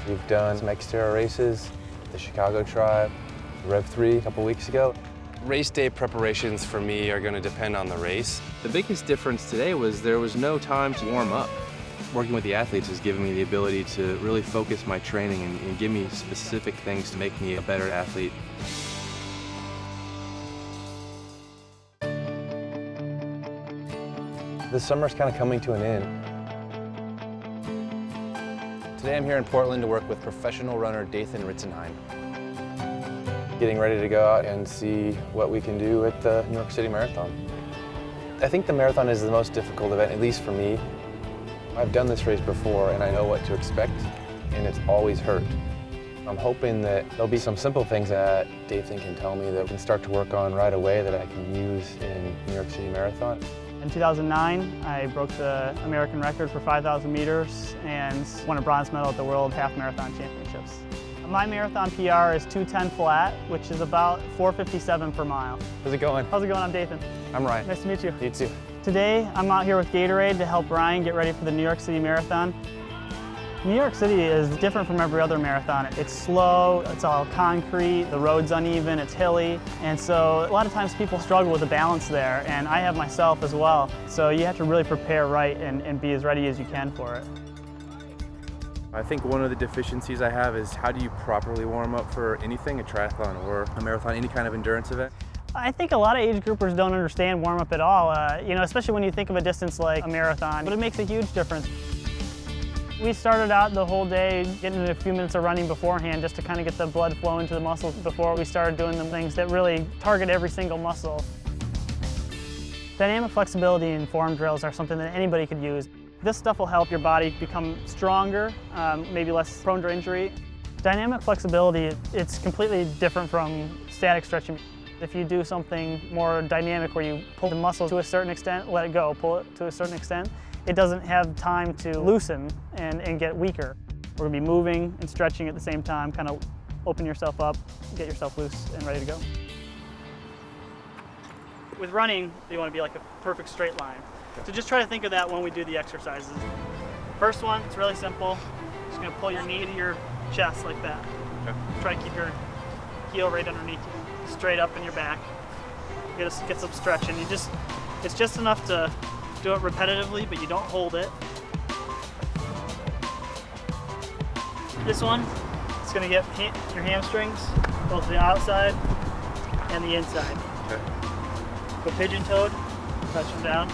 We've done some exterior races, the Chicago Tribe, Rev 3 a couple weeks ago. Race day preparations for me are going to depend on the race. The biggest difference today was there was no time to warm up. Working with the athletes has given me the ability to really focus my training and give me specific things to make me a better athlete. The summer's kind of coming to an end. Today I'm here in Portland to work with professional runner Dathan Ritzenhein. Getting ready to go out and see what we can do at the New York City Marathon. I think the marathon is the most difficult event, at least for me. I've done this race before and I know what to expect, and it's always hurt. I'm hoping that there'll be some simple things that Dathan can tell me that I can start to work on right away that I can use in New York City Marathon. In 2009, I broke the American record for 5,000 meters and won a bronze medal at the World Half Marathon Championships. My marathon PR is 2:10 flat, which is about 4:57 per mile. How's it going? How's it going? I'm Dathan. I'm Ryan. Nice to meet you. You too. Today, I'm out here with Gatorade to help Ryan get ready for the New York City Marathon. New York City is different from every other marathon. It's slow, it's all concrete, the road's uneven, it's hilly, and so a lot of times people struggle with the balance there, and I have myself as well. So you have to really prepare right and be as ready as you can for it. I think one of the deficiencies I have is how do you properly warm up for anything, a triathlon or a marathon, any kind of endurance event? I think a lot of age groupers don't understand warm-up at all, especially when you think of a distance like a marathon, but it makes a huge difference. We started out the whole day getting a few minutes of running beforehand just to kind of get the blood flowing to the muscles before we started doing the things that really target every single muscle. Dynamic flexibility and form drills are something that anybody could use. This stuff will help your body become stronger, maybe less prone to injury. Dynamic flexibility, it's completely different from static stretching. If you do something more dynamic where you pull the muscle to a certain extent, let it go, pull it to a certain extent, it doesn't have time to loosen and get weaker. We're gonna be moving and stretching at the same time, kind of open yourself up, get yourself loose and ready to go. With running, you want to be like a perfect straight line. So just try to think of that when we do the exercises. First one, it's really simple. Just gonna pull your knee to your chest like that. Okay. Try to keep your heel right underneath you, straight up in your back. Get some stretching. It's just enough to do it repetitively, but you don't hold it. This one, it's gonna get your hamstrings, both the outside and the inside. Okay. Go pigeon-toed, touch them down,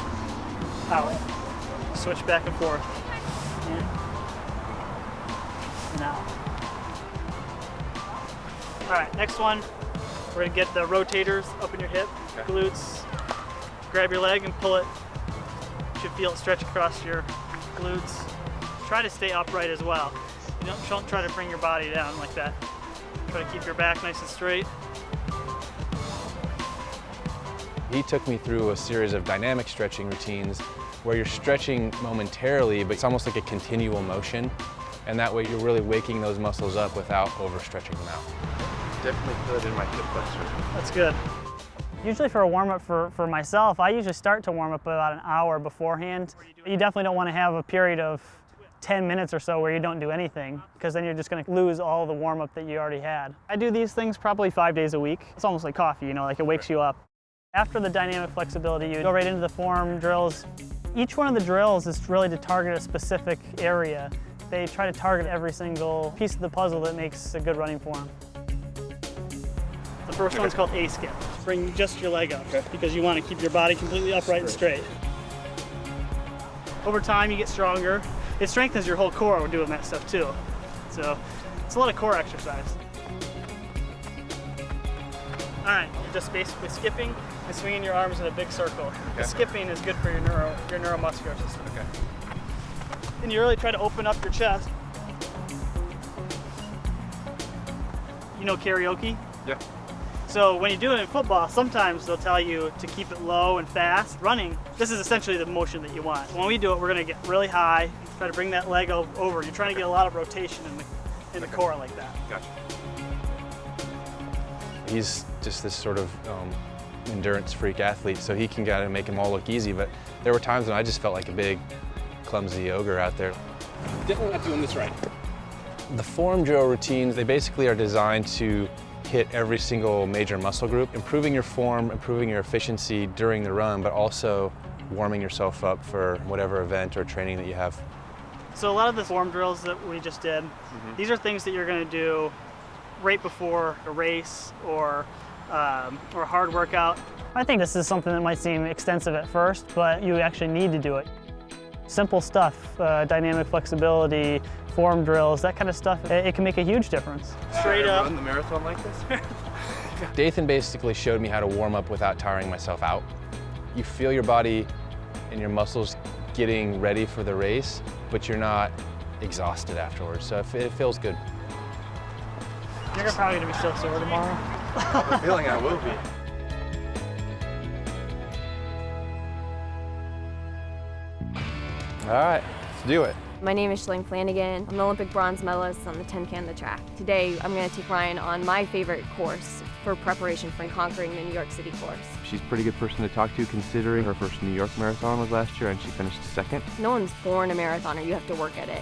out. Switch back and forth. In, and out. All right, next one, we're gonna get the rotators up in your hip, okay. Glutes. Grab your leg and pull it. You should feel it stretch across your glutes. Try to stay upright as well. You don't try to bring your body down like that. Try to keep your back nice and straight. He took me through a series of dynamic stretching routines where you're stretching momentarily, but it's almost like a continual motion. And that way you're really waking those muscles up without overstretching them out. Definitely feel it in my hip flexor. That's good. Usually for a warm-up for myself, I usually start to warm up about an hour beforehand. You definitely don't want to have a period of 10 minutes or so where you don't do anything, because then you're just going to lose all the warm-up that you already had. I do these things probably 5 days a week. It's almost like coffee, like it wakes you up. After the dynamic flexibility, you go right into the form drills. Each one of the drills is really to target a specific area. They try to target every single piece of the puzzle that makes a good running form. The first one's called A-skip. Bring just your leg up, because you want to keep your body completely upright and straight. Over time, you get stronger. It strengthens your whole core doing that stuff too. So it's a lot of core exercise. All right, you're just basically skipping and swinging your arms in a big circle. Okay. The skipping is good for your neuromuscular system. Okay. And you really try to open up your chest. You know karaoke? Yeah. So when you do it in football, sometimes they'll tell you to keep it low and fast. Running, this is essentially the motion that you want. When we do it, we're gonna get really high, try to bring that leg over. You're trying to get a lot of rotation in the core like that. Gotcha. He's just this sort of endurance freak athlete, so he can kind of make them all look easy, but there were times when I just felt like a big, clumsy ogre out there. Definitely not doing this right. The form drill routines, they basically are designed to hit every single major muscle group, improving your form, improving your efficiency during the run, but also warming yourself up for whatever event or training that you have. So a lot of the form drills that we just did, these are things that you're going to do right before a race or a hard workout. I think this is something that might seem extensive at first, but you actually need to do it. Simple stuff, dynamic flexibility, form drills, that kind of stuff, it can make a huge difference. Straight up. Run the marathon like this? Dathan basically showed me how to warm up without tiring myself out. You feel your body and your muscles getting ready for the race, but you're not exhausted afterwards, so it feels good. You're probably going to be so sore tomorrow. I have a feeling I will be. All right, let's do it. My name is Shalane Flanagan. I'm an Olympic bronze medalist on the 10K on the track. Today, I'm going to take Ryan on my favorite course for preparation for conquering the New York City course. She's a pretty good person to talk to considering her first New York marathon was last year and she finished second. No one's born a marathoner, you have to work at it.